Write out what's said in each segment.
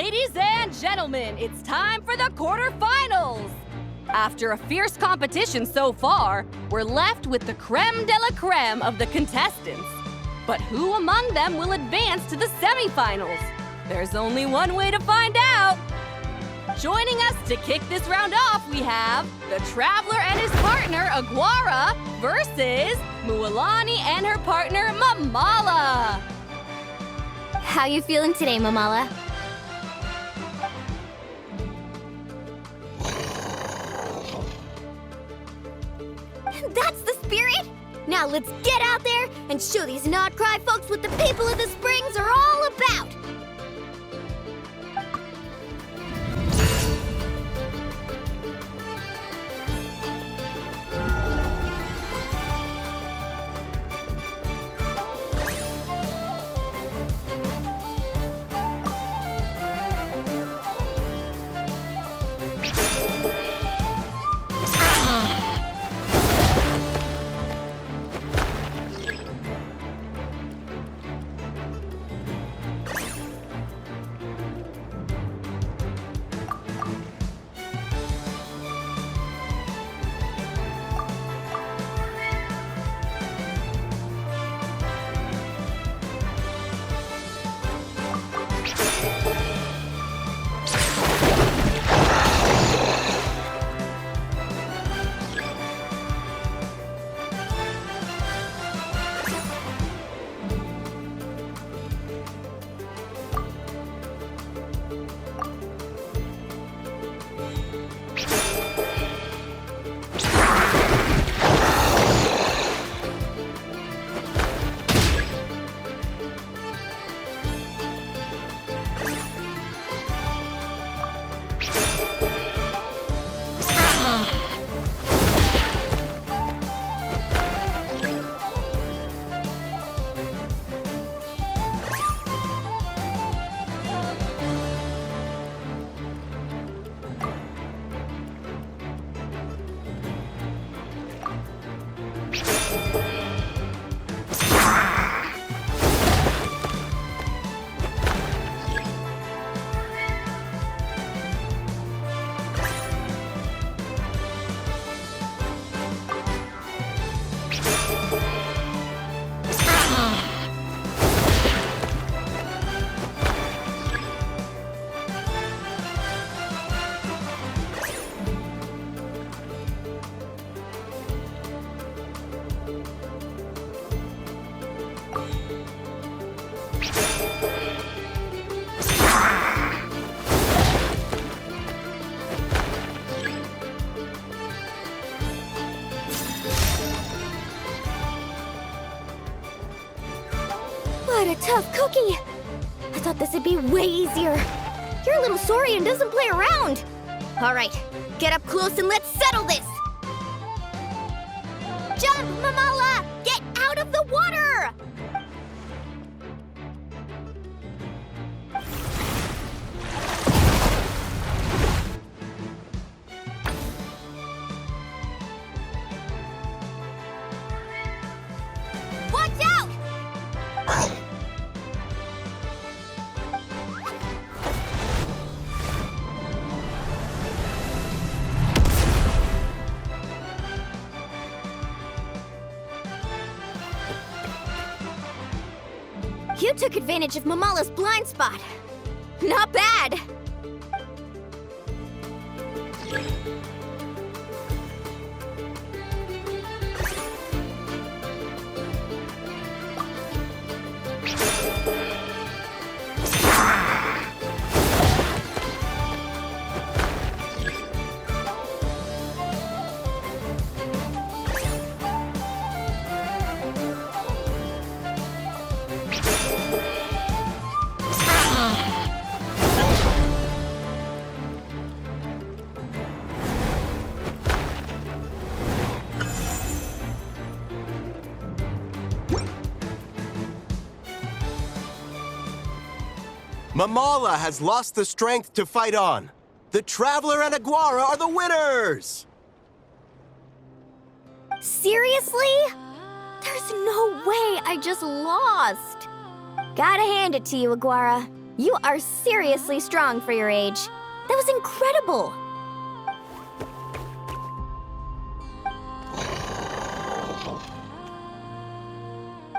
Ladies and gentlemen, it's time for the quarterfinals! After a fierce competition so far, we're left with the creme de la creme of the contestants. But who among them will advance to the semifinals? There's only one way to find out! Joining us to kick this round off, we have the Traveler and his partner, Aguara, versus Mualani and her partner, Mamala. How you feeling today, Mamala? That's the spirit! Now let's get out there and show these not-cry folks what the people of the Springs are all about! What a tough cookie! I thought this would be way easier. You're a little Saurian doesn't play around. All right, get up close and let's settle this. Jump, Mamala! Get out of the water! Watch out! You took advantage of Mamala's blind spot. Not bad. Mamala has lost the strength to fight on. The Traveler and Aguara are the winners! Seriously? There's no way I just lost. Gotta hand it to you, Aguara. You are seriously strong for your age. That was incredible!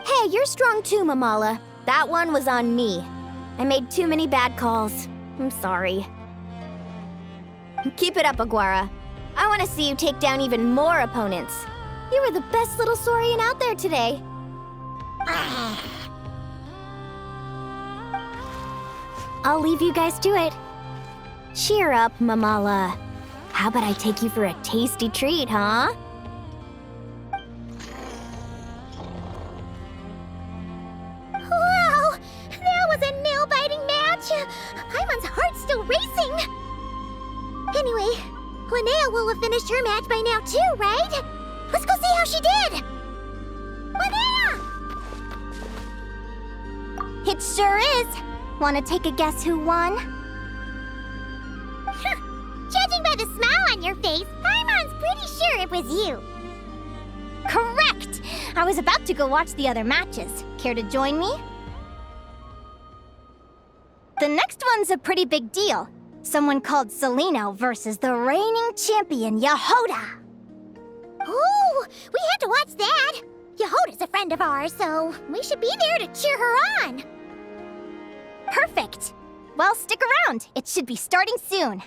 Hey, you're strong too, Mamala. That one was on me. I made too many bad calls. I'm sorry. Keep it up, Aguara. I want to see you take down even more opponents. You were the best little Saurian out there today. I'll leave you guys to it. Cheer up, Mamala. How about I take you for a tasty treat, huh? Wow! That was a nail-biting match! Ivan's heart's still racing! Anyway, Linnea will have finished her match by now too, right? Let's go see how she did! Linnea! It sure is. Want to take a guess who won? Judging by the smile on your face, Paimon's pretty sure it was you. Correct! I was about to go watch the other matches. Care to join me? The next one's a pretty big deal. Someone called Celino versus the reigning champion, Yehoda. Ooh, we have to watch that. Yehoda's a friend of ours, so we should be there to cheer her on. Perfect! Well, stick around. It should be starting soon.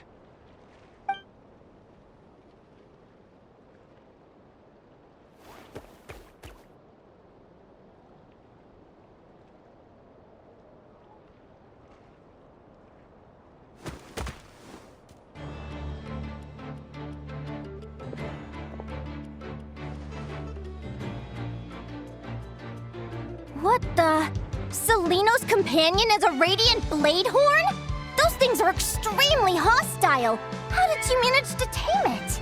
What the? Celino's companion is a radiant blade horn? Those things are extremely hostile. How did you manage to tame it?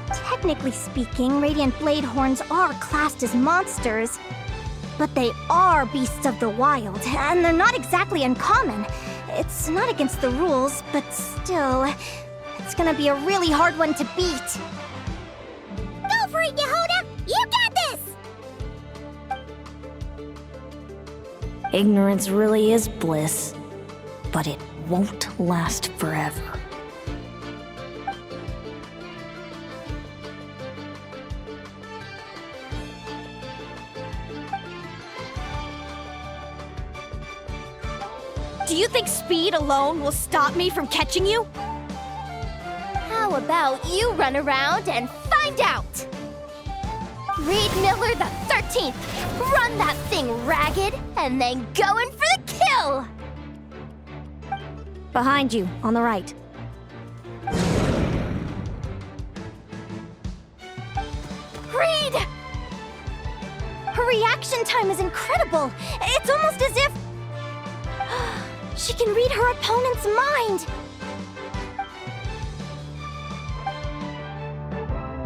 Technically speaking, radiant blade horns are classed as monsters. But they are beasts of the wild, and they're not exactly uncommon. It's not against the rules, but still, it's gonna be a really hard one to beat. Go for it, Yehoda! You got this! Ignorance really is bliss, but it won't last forever. Do you think speed alone will stop me from catching you? How about you run around and find out? Reed Miller the 13th! Run that thing ragged, and then go in for the kill! Behind you, on the right. Reed! Her reaction time is incredible! It's almost as if... she can read her opponent's mind!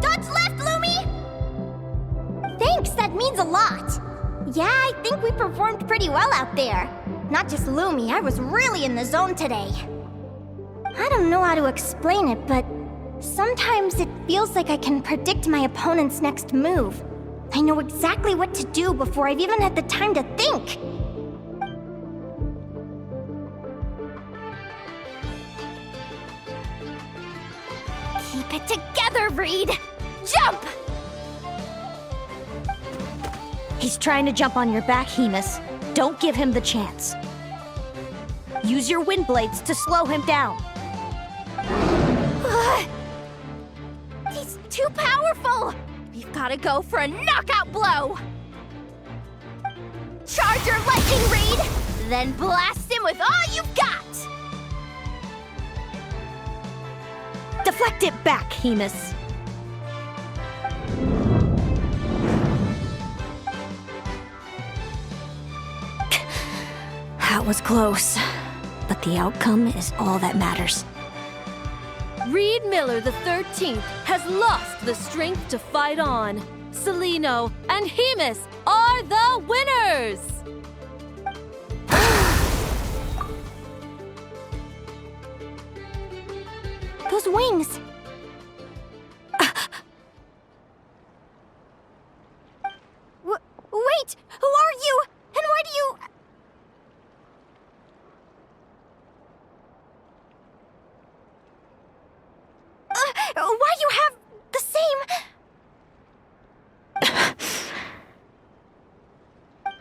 Dodge left, Lumi! Thanks, that means a lot! Yeah, I think we performed pretty well out there. Not just Lumi, I was really in the zone today. I don't know how to explain it, but sometimes it feels like I can predict my opponent's next move. I know exactly what to do before I've even had the time to think. Keep it together, Reed! Jump! He's trying to jump on your back, Hemus. Don't give him the chance. Use your wind blades to slow him down. He's too powerful! We've gotta go for a knockout blow! Charge your lightning, Reed! Then blast him with all you've got! Deflect it back, Hemus. That was close, but the outcome is all that matters. Reed Miller the 13th has lost the strength to fight on. Celino and Hemus are the winners! Those wings! Wait! Who are you? And why do you...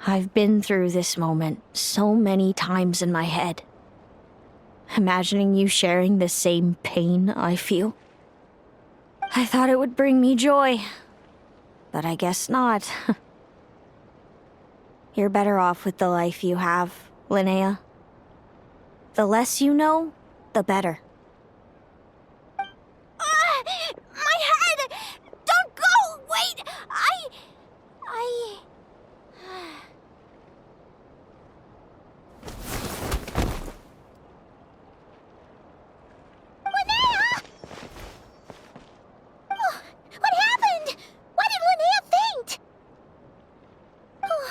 I've been through this moment so many times in my head. Imagining you sharing the same pain I feel. I thought it would bring me joy, but I guess not. You're better off with the life you have, Linnea. The less you know, the better. My head! Don't go! Wait! Linnea! Oh, what happened? Why did Linnea faint? Oh,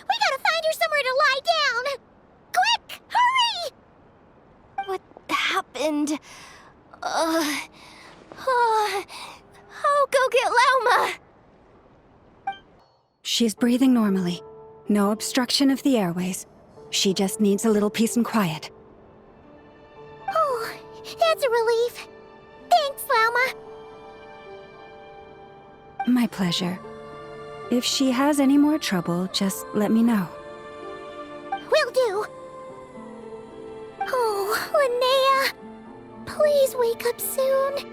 we gotta find her somewhere to lie down. Quick, hurry! What happened? I'll go get Lauma. She's breathing normally. No obstruction of the airways. She just needs a little peace and quiet. Oh, that's a relief. Thanks, Lauma. My pleasure. If she has any more trouble, just let me know. Will do. Oh, Linnea. Please wake up soon.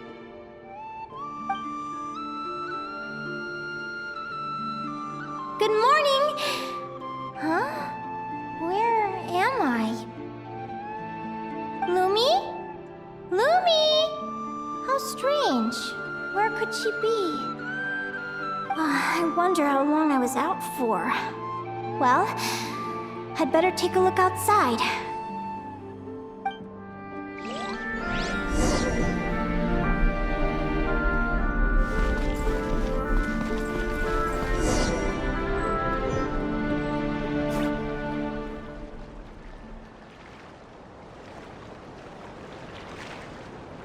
Good morning. Huh? Where am I? Lumi? Lumi! How strange. Where could she be? I wonder how long I was out for. Well, I'd better take a look outside.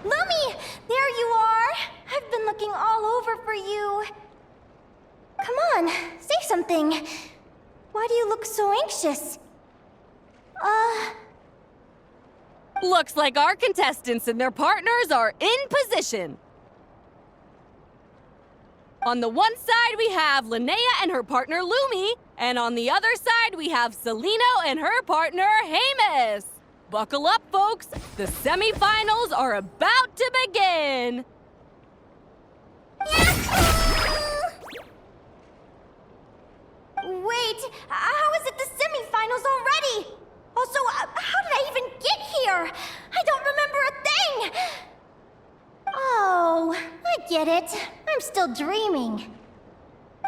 Lumi! There you are! I've been looking all over for you. Come on, say something. Why do you look so anxious? Looks like our contestants and their partners are in position. On the one side, we have Linnea and her partner Lumi, and on the other side, we have Celino and her partner Hamus. Buckle up, folks. The semifinals are about to begin. Wait, how is it the semifinals already? Also, how did I even get here? I don't remember a thing! Oh, I get it. I'm still dreaming.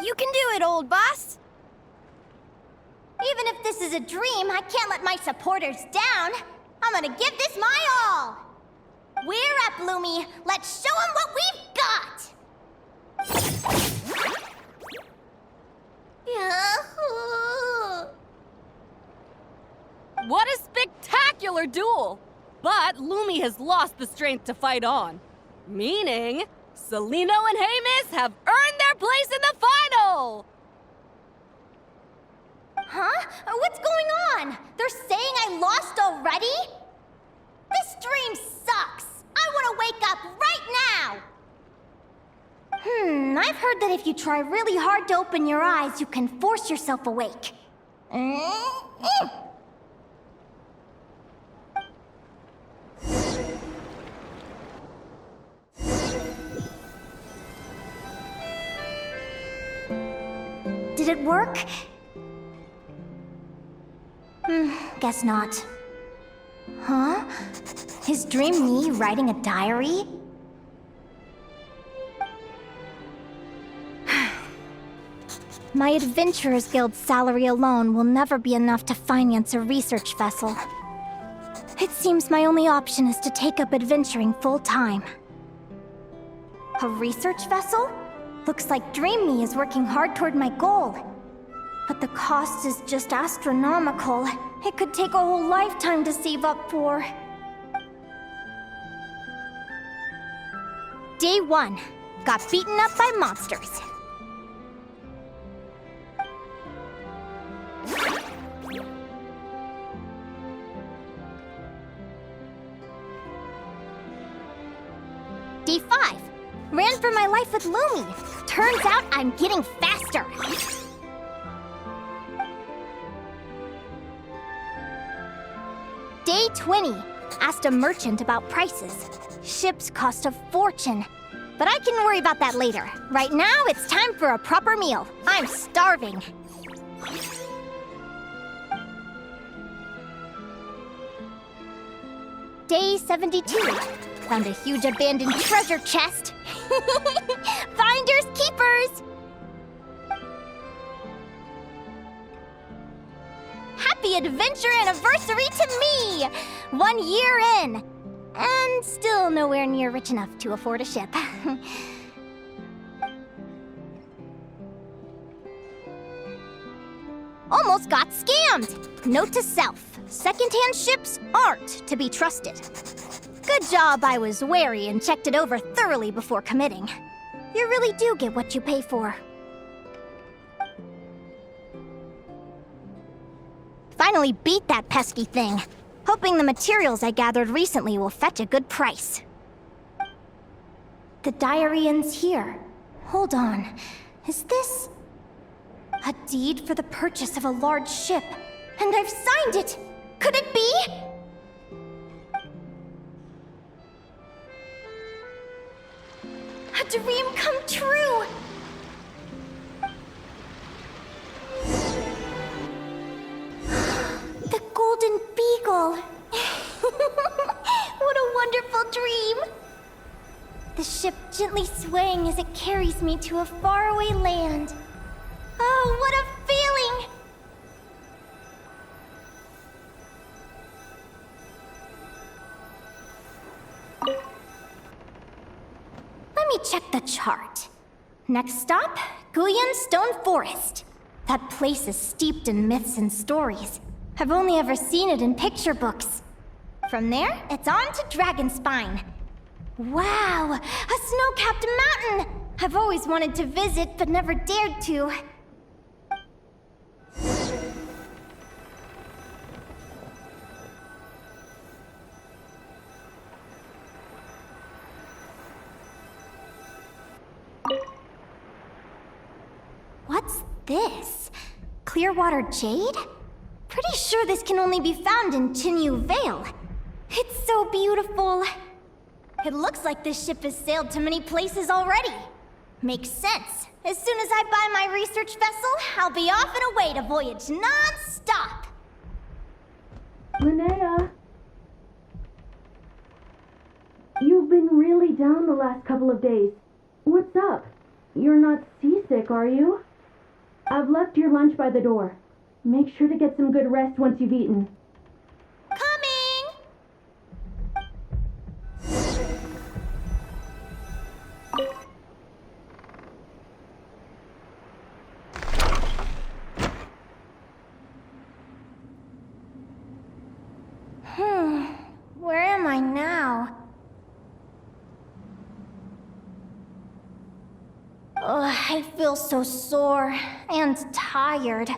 You can do it, old boss. Even if this is a dream, I can't let my supporters down. I'm gonna give this my all. We're up, Lumi. Let's show them what we've got. What a spectacular duel! But Lumi has lost the strength to fight on. Meaning, Celino and Hamus have earned their place in the final! Huh? What's going on? They're saying I lost already? This dream sucks. I want to wake up right now. I've heard that if you try really hard to open your eyes, you can force yourself awake. Did it work? Guess not. Huh? Is Dream me writing a diary? My Adventurers Guild salary alone will never be enough to finance a research vessel. It seems my only option is to take up adventuring full-time. A research vessel? Looks like Dream Me is working hard toward my goal. But the cost is just astronomical. It could take a whole lifetime to save up for. Day 1. Got beaten up by monsters. Day 5. Ran for my life with Lumi. Turns out I'm getting faster. Day 20. Asked a merchant about prices. Ships cost a fortune. But I can worry about that later. Right now, it's time for a proper meal. I'm starving. Day 72. Found a huge abandoned treasure chest. Finders keepers! Happy adventure anniversary to me! 1 year in! And still nowhere near rich enough to afford a ship. Almost got scammed! Note to self, secondhand ships aren't to be trusted. Good job I was wary and checked it over thoroughly before committing. You really do get what you pay for. Finally beat that pesky thing. Hoping the materials I gathered recently will fetch a good price. The diary ends here. Hold on. Is this... a deed for the purchase of a large ship? And I've signed it! Could it be? A dream come true! The Golden Beagle! What a wonderful dream! The ship gently swaying as it carries me to a faraway land. Oh, what a feeling! Let me check the chart. Next stop, Guyan Stone Forest. That place is steeped in myths and stories. I've only ever seen it in picture books. From there, it's on to Dragonspine. Wow, a snow-capped mountain! I've always wanted to visit, but never dared to. What's this? Clearwater jade? Pretty sure this can only be found in Chinyu Vale. It's so beautiful. It looks like this ship has sailed to many places already. Makes sense. As soon as I buy my research vessel, I'll be off and away to voyage non-stop. Linnea, you've been really down the last couple of days. What's up? You're not seasick, are you? I've left your lunch by the door. Make sure to get some good rest once you've eaten. Coming! Where am I now? Ugh, I feel so sore and tired.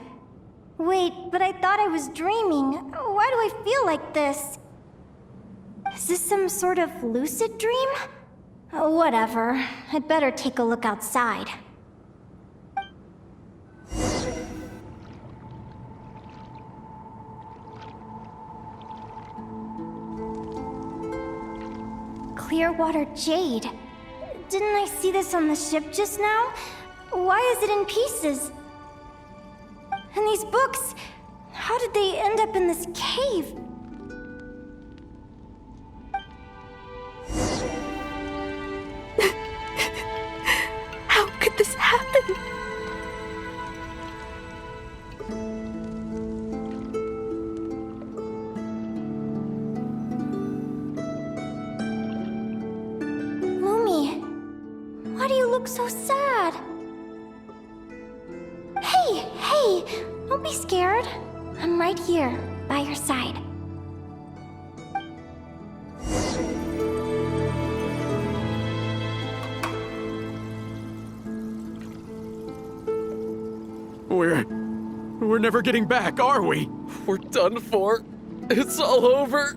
Wait, but I thought I was dreaming. Why do I feel like this? Is this some sort of lucid dream? Whatever. I'd better take a look outside. Clearwater jade. Didn't I see this on the ship just now? Why is it in pieces? And these books, how did they end up in this cave? How could this happen? Lumi, why do you look so sad? Hey, don't be scared. I'm right here, by your side. We're never getting back, are we? We're done for. It's all over.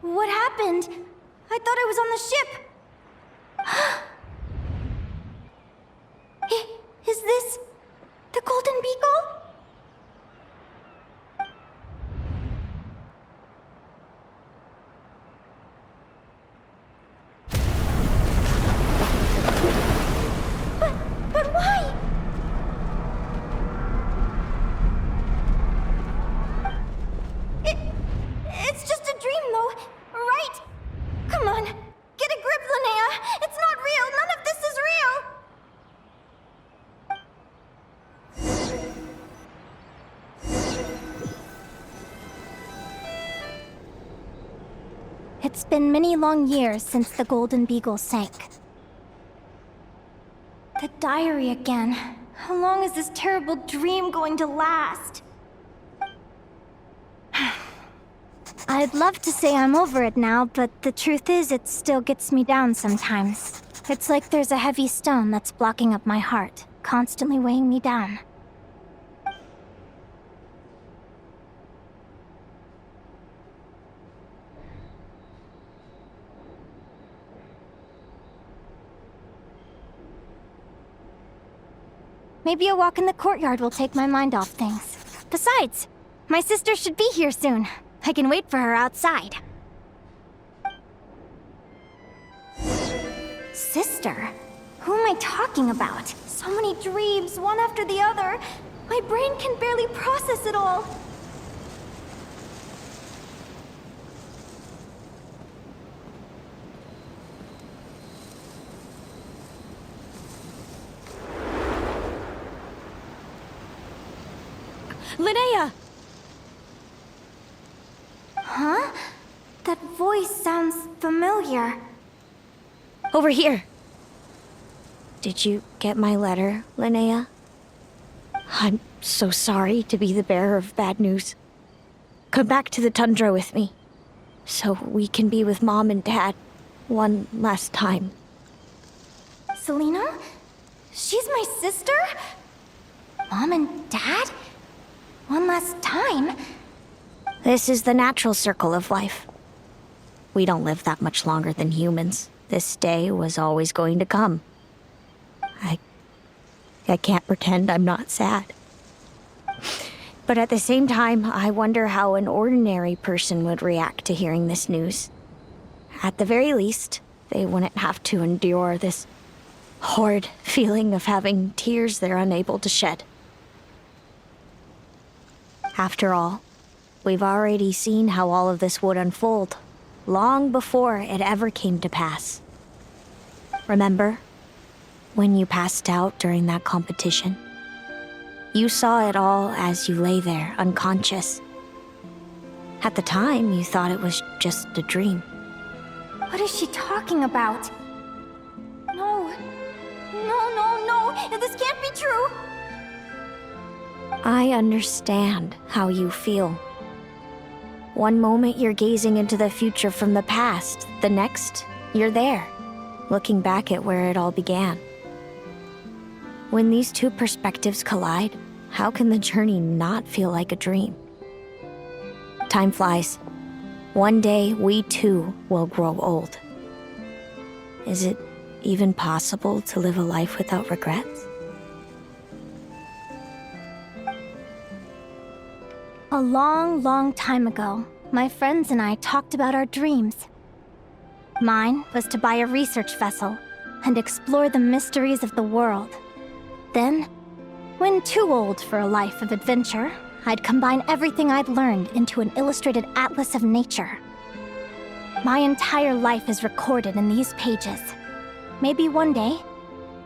What happened? I thought I was on the ship. been many long years since the Golden Beagle sank. The diary again. How long is this terrible dream going to last? I'd love to say I'm over it now, but the truth is it still gets me down sometimes. It's like there's a heavy stone that's blocking up my heart, constantly weighing me down. Maybe a walk in the courtyard will take my mind off things. Besides, my sister should be here soon. I can wait for her outside. Sister? Who am I talking about? So many dreams, one after the other. My brain can barely process it all. Linnea! Huh? That voice sounds familiar. Over here. Did you get my letter, Linnea? I'm so sorry to be the bearer of bad news. Come back to the tundra with me, so we can be with Mom and Dad one last time. Selena? She's my sister? Mom and Dad? One last time? This is the natural circle of life. We don't live that much longer than humans. This day was always going to come. I can't pretend I'm not sad. But at the same time, I wonder how an ordinary person would react to hearing this news. At the very least, they wouldn't have to endure this horrid feeling of having tears they're unable to shed. After all, we've already seen how all of this would unfold, long before it ever came to pass. Remember, when you passed out during that competition? You saw it all as you lay there, unconscious. At the time, you thought it was just a dream. What is she talking about? No. This can't be true. I understand how you feel. One moment you're gazing into the future from the past, the next, you're there, looking back at where it all began. When these two perspectives collide, how can the journey not feel like a dream? Time flies. One day, we too will grow old. Is it even possible to live a life without regrets? A long, long time ago, my friends and I talked about our dreams. Mine was to buy a research vessel and explore the mysteries of the world. Then, when too old for a life of adventure, I'd combine everything I'd learned into an illustrated atlas of nature. My entire life is recorded in these pages. Maybe one day,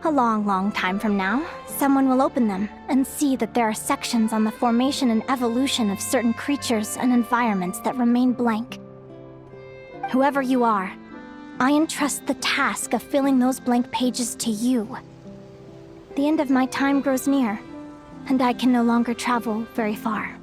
a long, long time from now, someone will open them and see that there are sections on the formation and evolution of certain creatures and environments that remain blank. Whoever you are, I entrust the task of filling those blank pages to you. The end of my time grows near, and I can no longer travel very far.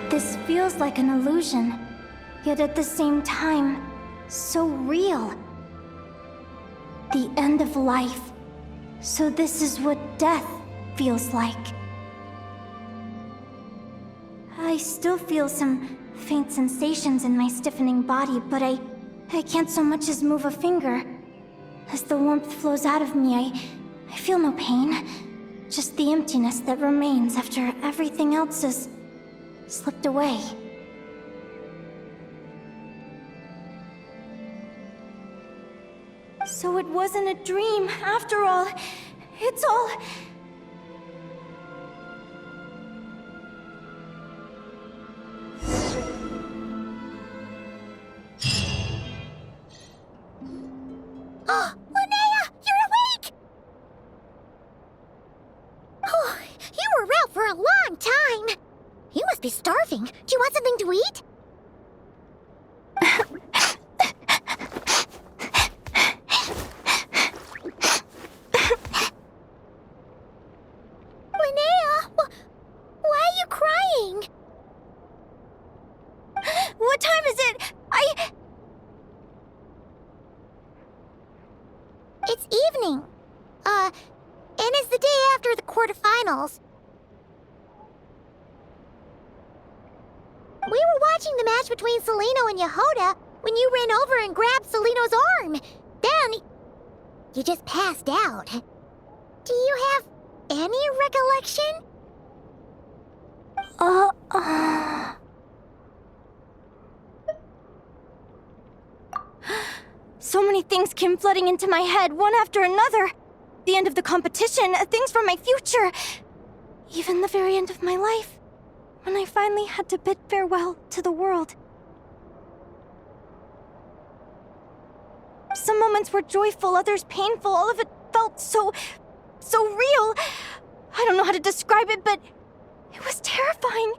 This feels like an illusion, yet at the same time, so real. The end of life. So this is what death feels like. I still feel some faint sensations in my stiffening body, but I can't so much as move a finger. As the warmth flows out of me, I feel no pain. Just the emptiness that remains after everything else has slipped away. So it wasn't a dream, after all. It's all... Oh, Linnea, you're awake! Oh, you were out for a long time. You must be starving. Do you want something to eat? Linnea, why are you crying? What time is it? It's evening. And it's the day after the quarterfinals. We were watching the match between Celino and Yehoda when you ran over and grabbed Celino's arm. Then, you just passed out. Do you have any recollection? So many things came flooding into my head, one after another. The end of the competition, things from my future. Even the very end of my life, when I finally had to bid farewell to the world. Some moments were joyful, others painful. All of it felt so real. I don't know how to describe it, but it was terrifying.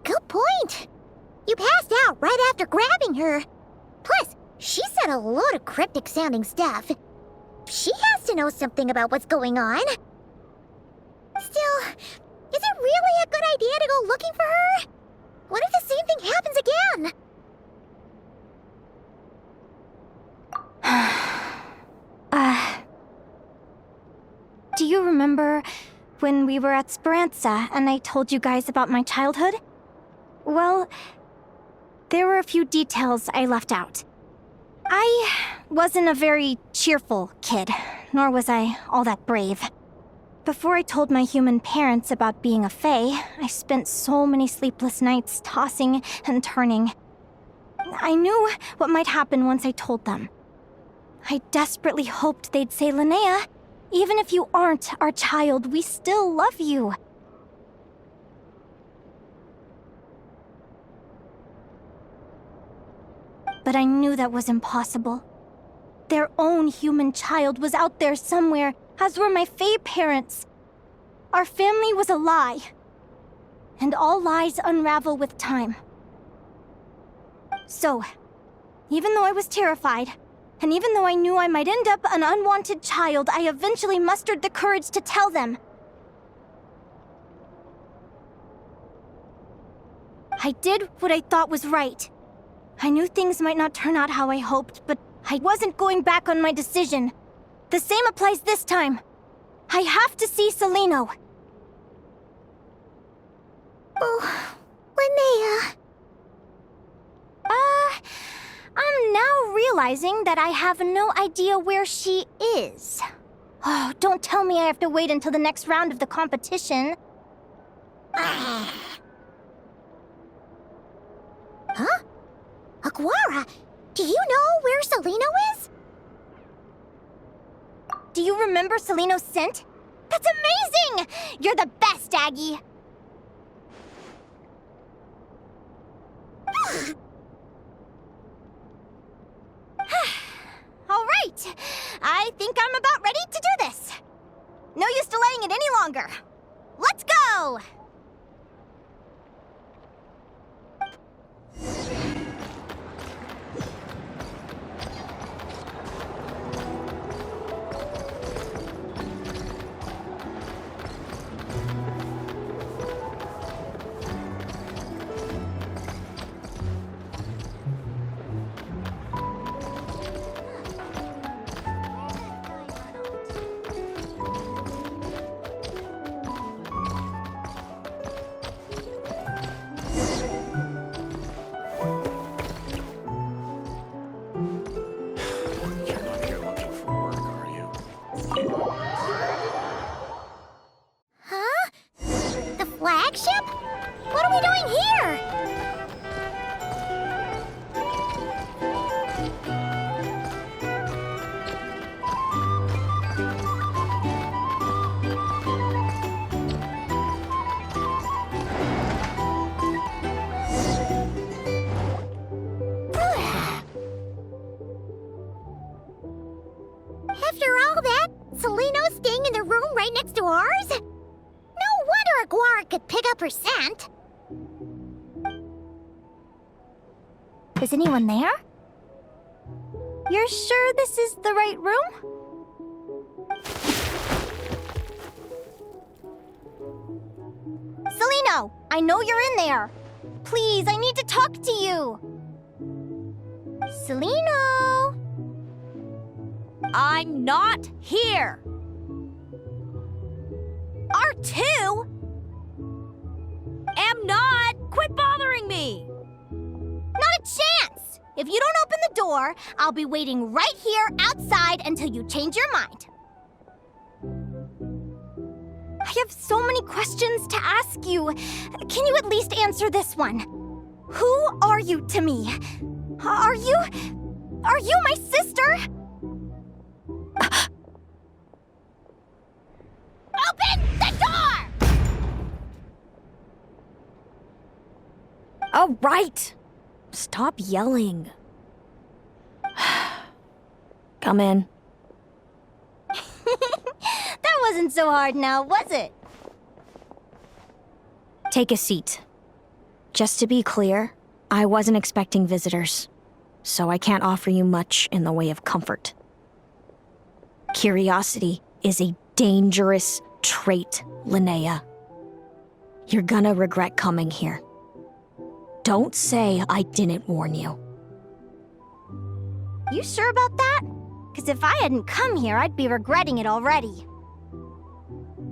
Good point. You passed out right after grabbing her. Plus, she said a load of cryptic-sounding stuff. She has to know something about what's going on. Still, is it really a good idea to go looking for her? What if the same thing happens again? Do you remember when we were at Speranza and I told you guys about my childhood? Well, there were a few details I left out. I wasn't a very cheerful kid, nor was I all that brave. Before I told my human parents about being a fae, I spent so many sleepless nights tossing and turning. I knew what might happen once I told them. I desperately hoped they'd say, Linnea, even if you aren't our child, we still love you. But I knew that was impossible. Their own human child was out there somewhere, as were my fae parents. Our family was a lie. And all lies unravel with time. So, even though I was terrified, and even though I knew I might end up an unwanted child, I eventually mustered the courage to tell them. I did what I thought was right. I knew things might not turn out how I hoped, but I wasn't going back on my decision. The same applies this time. I have to see Celino. Oh, Linnea. I'm now realizing that I have no idea where she is. Oh, don't tell me I have to wait until the next round of the competition. Huh? Aguara, do you know where Celino is? Do you remember Celino's scent? That's amazing! You're the best, Aggie! All right, I think I'm about ready to do this. No use delaying it any longer. Let's go! After all that, Seleno's staying in the room right next to ours? No wonder Aguara could pick up her scent. Is anyone there? You're sure this is the right room? Seleno, I know you're in there. Please, I need to talk to you. Seleno! I'm not here! R2? Am not! Quit bothering me! Not a chance! If you don't open the door, I'll be waiting right here outside until you change your mind. I have so many questions to ask you. Can you at least answer this one? Who are you to me? Are you my sister? Open the door! Oh, right! Stop yelling. Come in. That wasn't so hard now, was it? Take a seat. Just to be clear, I wasn't expecting visitors, so I can't offer you much in the way of comfort. Curiosity is a dangerous trait, Linnea. You're gonna regret coming here. Don't say I didn't warn you. You sure about that? Because if I hadn't come here, I'd be regretting it already.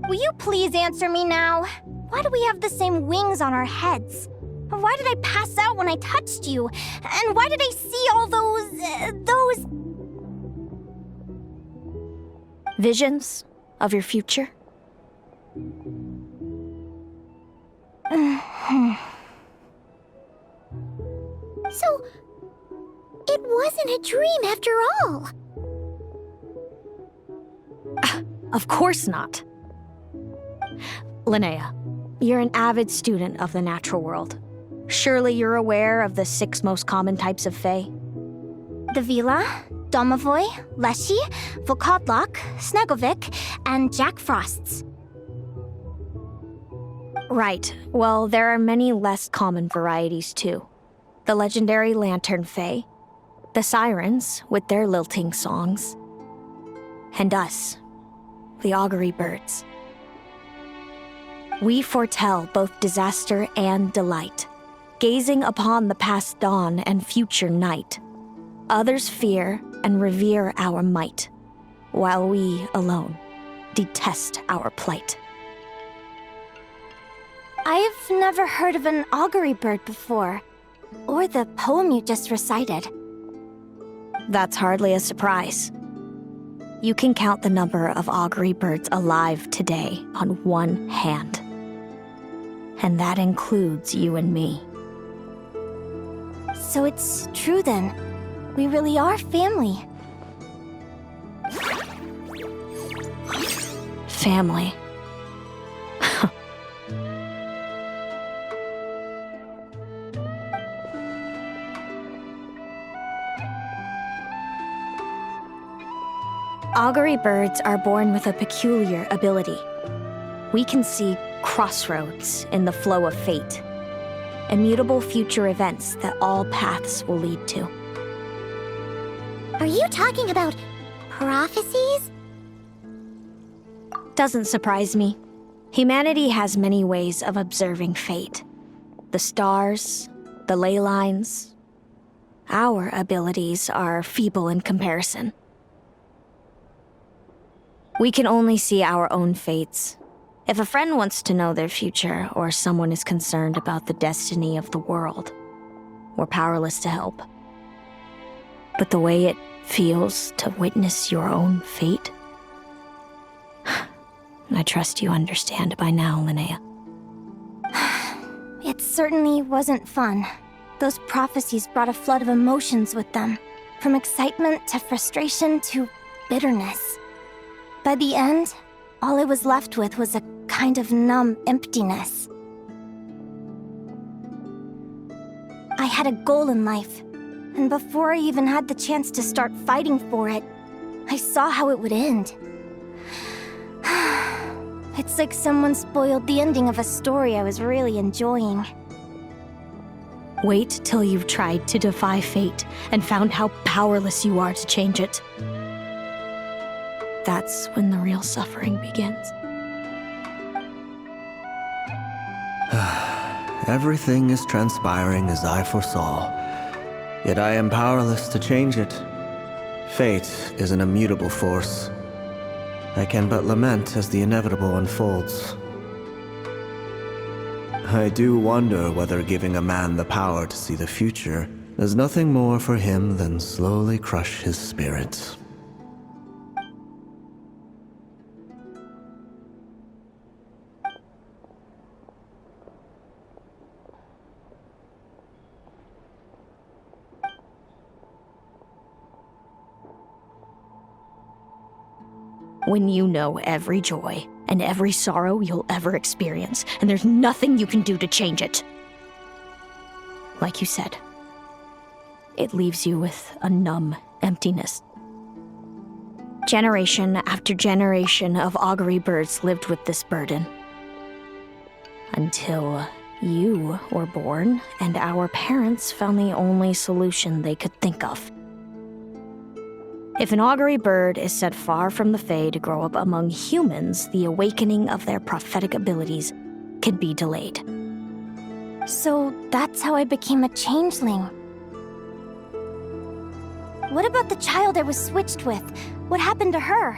Will you please answer me now? Why do we have the same wings on our heads? Why did I pass out when I touched you? And why did I see all those... Visions of your future? So, it wasn't a dream after all. Of course not. Linnea, you're an avid student of the natural world. Surely you're aware of the 6 most common types of Fae? The Vila, Domovoy, Leshy, Volkodlok, Snegovic, and Jack Frosts. Right. Well, there are many less common varieties too. The legendary Lantern Fae, the Sirens with their lilting songs, and us, the Augury Birds. We foretell both disaster and delight, gazing upon the past dawn and future night. Others fear and revere our might, while we alone detest our plight. I've never heard of an augury bird before, or the poem you just recited. That's hardly a surprise. You can count the number of augury birds alive today on one hand. And that includes you and me. So it's true then. We really are family. Family. Augury birds are born with a peculiar ability. We can see crossroads in the flow of fate, immutable future events that all paths will lead to. Are you talking about prophecies? Doesn't surprise me. Humanity has many ways of observing fate. The stars, the ley lines. Our abilities are feeble in comparison. We can only see our own fates. If a friend wants to know their future, or someone is concerned about the destiny of the world, we're powerless to help. But the way it feels to witness your own fate, I trust you understand by now, Linnea. It certainly wasn't fun. Those prophecies brought a flood of emotions with them, from excitement to frustration to bitterness. By the end, all I was left with was a kind of numb emptiness. I had a goal in life, and before I even had the chance to start fighting for it, I saw how it would end. It's like someone spoiled the ending of a story I was really enjoying. Wait till you've tried to defy fate and found how powerless you are to change it. That's when the real suffering begins. Everything is transpiring as I foresaw, yet I am powerless to change it. Fate is an immutable force. I can but lament as the inevitable unfolds. I do wonder whether giving a man the power to see the future does nothing more for him than slowly crush his spirit. When you know every joy and every sorrow you'll ever experience, and there's nothing you can do to change it. Like you said, it leaves you with a numb emptiness. Generation after generation of augury birds lived with this burden. Until you were born, and our parents found the only solution they could think of. If an augury bird is set far from the Fae to grow up among humans, the awakening of their prophetic abilities can be delayed. So that's how I became a changeling. What about the child I was switched with? What happened to her?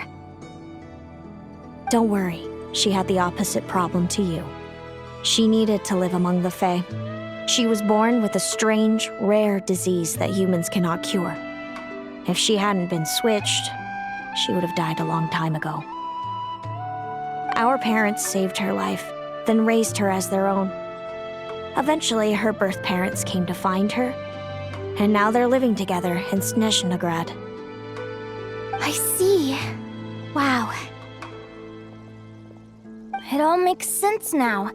Don't worry, she had the opposite problem to you. She needed to live among the Fae. She was born with a strange, rare disease that humans cannot cure. If she hadn't been switched, she would have died a long time ago. Our parents saved her life, then raised her as their own. Eventually, her birth parents came to find her, and now they're living together in Snezhnegrad. I see. Wow. It all makes sense now.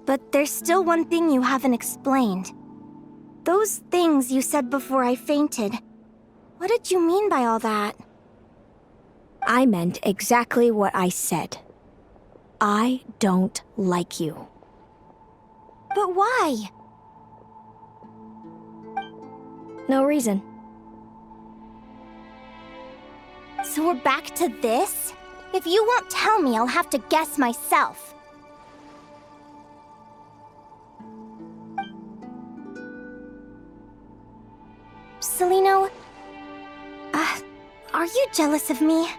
But there's still one thing you haven't explained. Those things you said before I fainted. What did you mean by all that? I meant exactly what I said. I don't like you. But why? No reason. So we're back to this? If you won't tell me, I'll have to guess myself. Celino, are you jealous of me?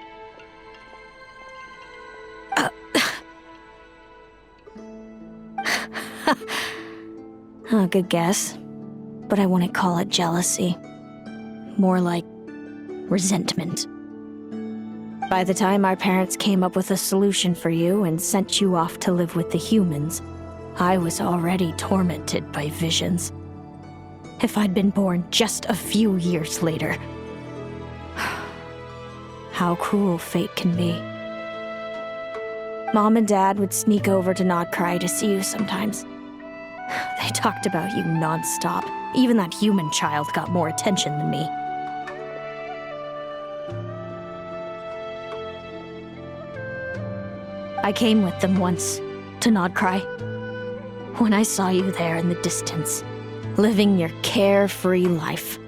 Good guess. But I wouldn't call it jealousy. More like resentment. By the time our parents came up with a solution for you and sent you off to live with the humans, I was already tormented by visions. If I'd been born just a few years later. How cruel fate can be. Mom and Dad would sneak over to Nodcry to see you sometimes. They talked about you non-stop. Even that human child got more attention than me. I came with them once, to Nodcry. When I saw you there in the distance, living your carefree life,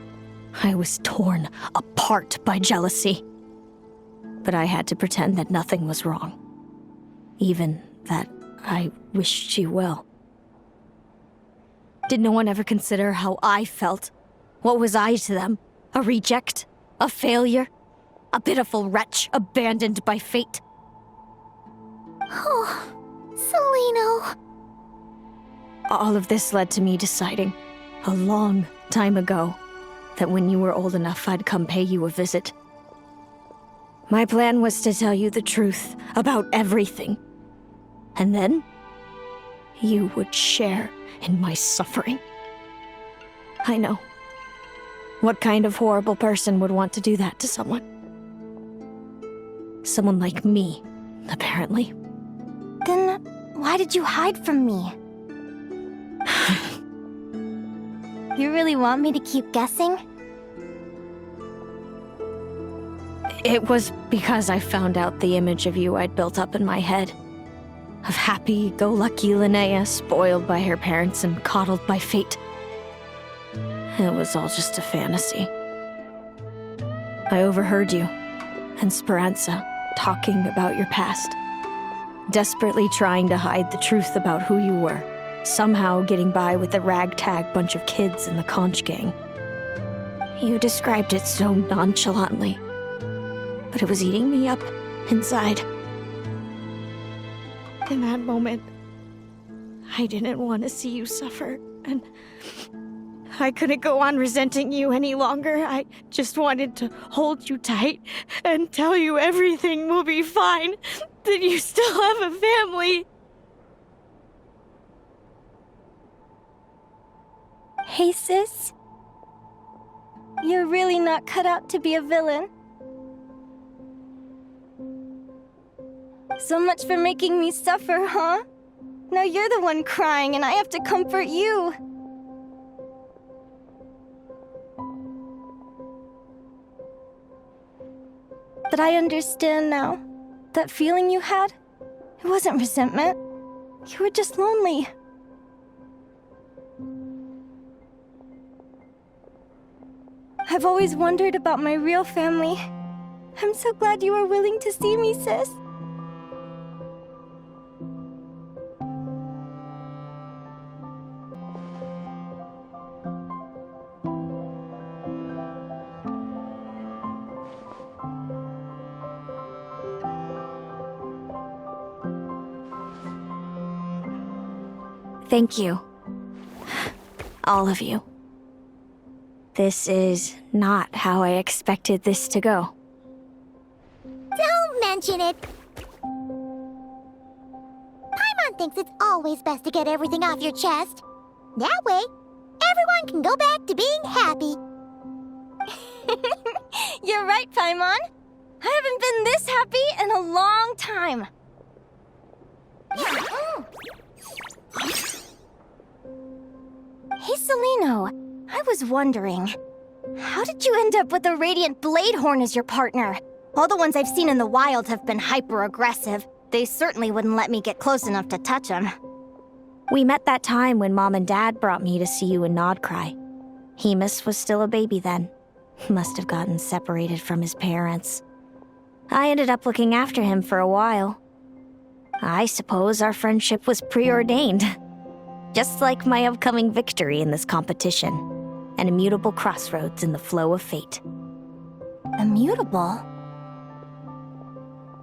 I was torn apart by jealousy. But I had to pretend that nothing was wrong. Even that I wished you well. Did no one ever consider how I felt? What was I to them? A reject? A failure? A pitiful wretch abandoned by fate? Oh, Celino. All of this led to me deciding, a long time ago, that when you were old enough, I'd come pay you a visit. My plan was to tell you the truth about everything. And then, you would share in my suffering. I know. What kind of horrible person would want to do that to someone? Someone like me, apparently. Then why did you hide from me? You really want me to keep guessing? It was because I found out the image of you I'd built up in my head. Of happy-go-lucky Linnea, spoiled by her parents and coddled by fate. It was all just a fantasy. I overheard you and Speranza talking about your past. Desperately trying to hide the truth about who you were. Somehow getting by with the ragtag bunch of kids in the conch gang. You described it so nonchalantly, but it was eating me up inside. In that moment, I didn't want to see you suffer, and I couldn't go on resenting you any longer. I just wanted to hold you tight and tell you everything will be fine, that you still have a family. Hey, sis. You're really not cut out to be a villain. So much for making me suffer, huh? Now you're the one crying and I have to comfort you. But I understand now. That feeling you had, it wasn't resentment. You were just lonely. I've always wondered about my real family. I'm so glad you were willing to see me, sis. Thank you. All of you. This is not how I expected this to go. Don't mention it. Paimon thinks it's always best to get everything off your chest. That way, everyone can go back to being happy. You're right, Paimon. I haven't been this happy in a long time. Hey, Celino. I was wondering, how did you end up with a Radiant Bladehorn as your partner? All the ones I've seen in the wild have been hyper-aggressive. They certainly wouldn't let me get close enough to touch them. We met that time when Mom and Dad brought me to see you in Nodcry. Hemus was still a baby then. Must have gotten separated from his parents. I ended up looking after him for a while. I suppose our friendship was preordained. Just like my upcoming victory in this competition. An immutable crossroads in the flow of fate. Immutable?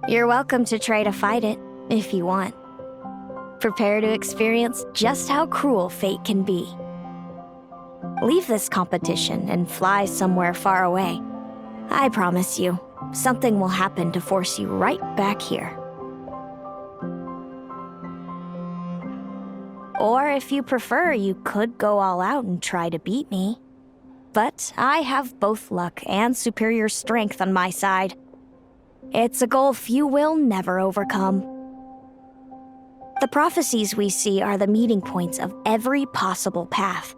You're welcome to try to fight it, if you want. Prepare to experience just how cruel fate can be. Leave this competition and fly somewhere far away. I promise you, something will happen to force you right back here. Or if you prefer, you could go all out and try to beat me. But I have both luck and superior strength on my side. It's a goal few will never overcome. The prophecies we see are the meeting points of every possible path.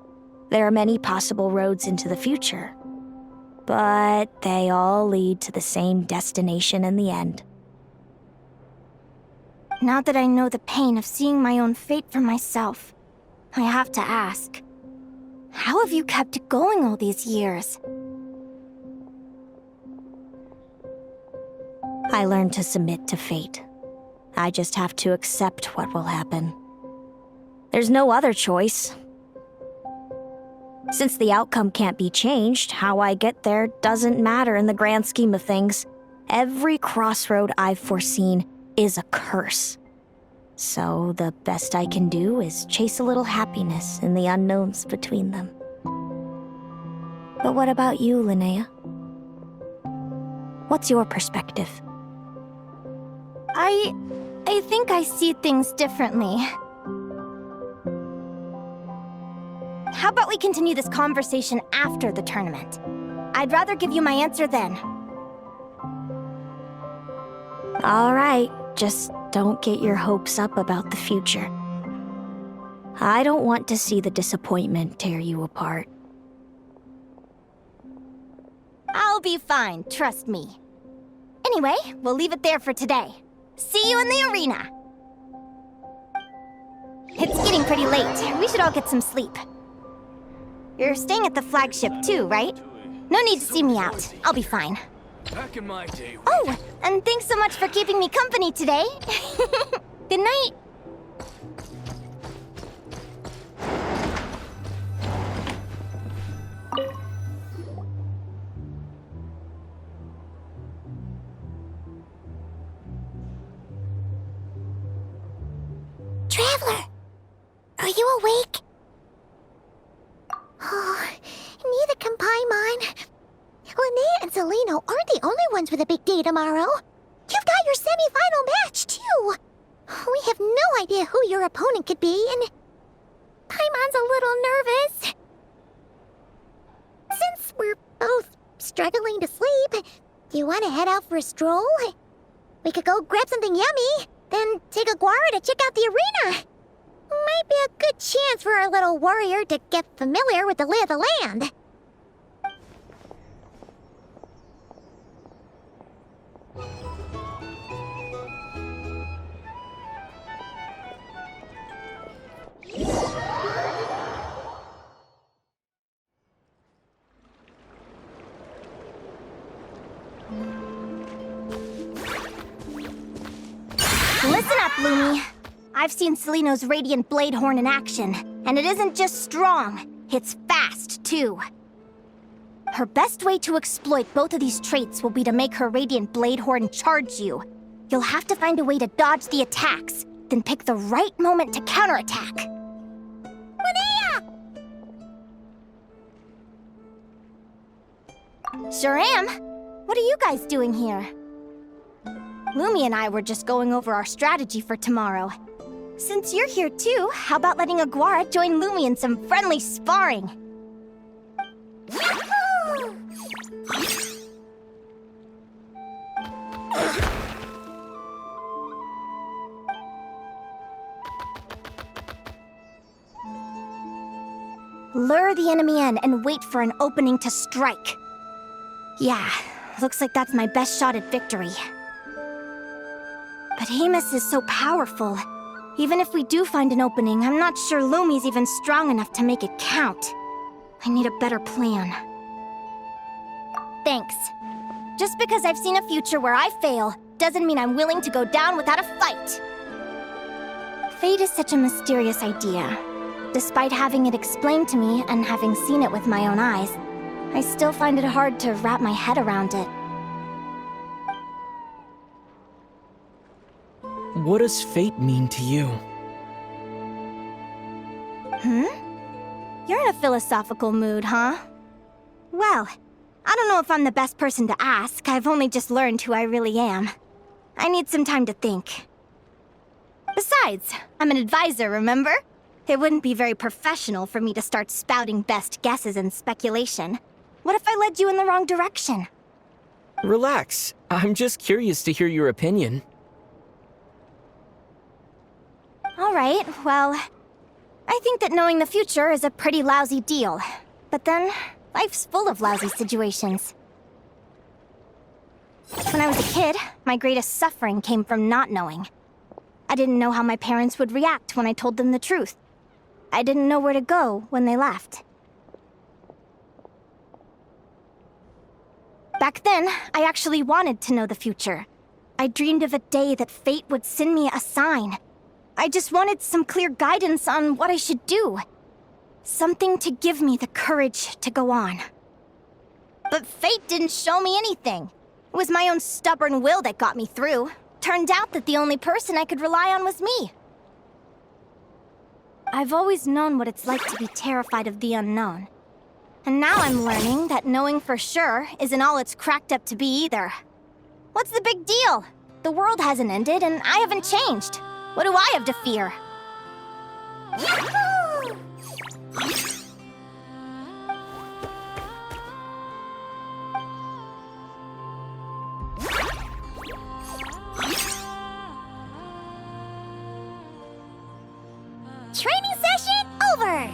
There are many possible roads into the future. But they all lead to the same destination in the end. Now that I know the pain of seeing my own fate for myself, I have to ask, how have you kept it going all these years? I learned to submit to fate. I just have to accept what will happen. There's no other choice. Since the outcome can't be changed, how I get there doesn't matter in the grand scheme of things. Every crossroad I've foreseen is a curse. So the best I can do is chase a little happiness in the unknowns between them. But what about you, Linnea? What's your perspective? I think I see things differently. How about we continue this conversation after the tournament? I'd rather give you my answer then. All right, just don't get your hopes up about the future. I don't want to see the disappointment tear you apart. I'll be fine, trust me. Anyway, we'll leave it there for today. See you in the arena! It's getting pretty late. We should all get some sleep. You're staying at the flagship too, right? No need to see me out. I'll be fine. Back in my day. Oh, and thanks so much for keeping me company today. Good night. Traveler! Are you awake? Oh, neither can Paimon. Linnea and Celino aren't the only ones with a big day tomorrow. You've got your semi-final match, too. We have no idea who your opponent could be, and Paimon's a little nervous. Since we're both struggling to sleep, do you want to head out for a stroll? We could go grab something yummy, then take a guara to check out the arena. Might be a good chance for our little warrior to get familiar with the lay of the land. Listen up, Lumi. I've seen Celino's Radiant Blade Horn in action, and it isn't just strong, it's fast, too. Her best way to exploit both of these traits will be to make her Radiant Blade Horn charge you. You'll have to find a way to dodge the attacks, then pick the right moment to counterattack. Linnea! Sure am. What are you guys doing here? Lumi and I were just going over our strategy for tomorrow. Since you're here too, how about letting Aguara join Lumi in some friendly sparring? Lure the enemy in and wait for an opening to strike. Yeah, looks like that's my best shot at victory. But Amos is so powerful. Even if we do find an opening, I'm not sure Lumi's even strong enough to make it count. I need a better plan. Thanks. Just because I've seen a future where I fail, doesn't mean I'm willing to go down without a fight. Fate is such a mysterious idea. Despite having it explained to me and having seen it with my own eyes, I still find it hard to wrap my head around it. What does fate mean to you? You're in a philosophical mood, huh? Well, I don't know if I'm the best person to ask. I've only just learned who I really am. I need some time to think. Besides, I'm an advisor, remember? It wouldn't be very professional for me to start spouting best guesses and speculation. What if I led you in the wrong direction? Relax. I'm just curious to hear your opinion. Alright, well, I think that knowing the future is a pretty lousy deal. But then, life's full of lousy situations. When I was a kid, my greatest suffering came from not knowing. I didn't know how my parents would react when I told them the truth. I didn't know where to go when they left. Back then, I actually wanted to know the future. I dreamed of a day that fate would send me a sign. I just wanted some clear guidance on what I should do. Something to give me the courage to go on. But fate didn't show me anything. It was my own stubborn will that got me through. Turned out that the only person I could rely on was me. I've always known what it's like to be terrified of the unknown. And now I'm learning that knowing for sure isn't all it's cracked up to be either. What's the big deal? The world hasn't ended and I haven't changed. What do I have to fear? Yahoo! Training session over!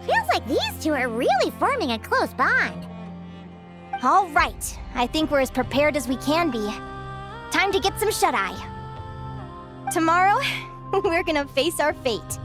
Feels like these two are really forming a close bond. All right, I think we're as prepared as we can be. Time to get some shut-eye. Tomorrow, we're gonna face our fate.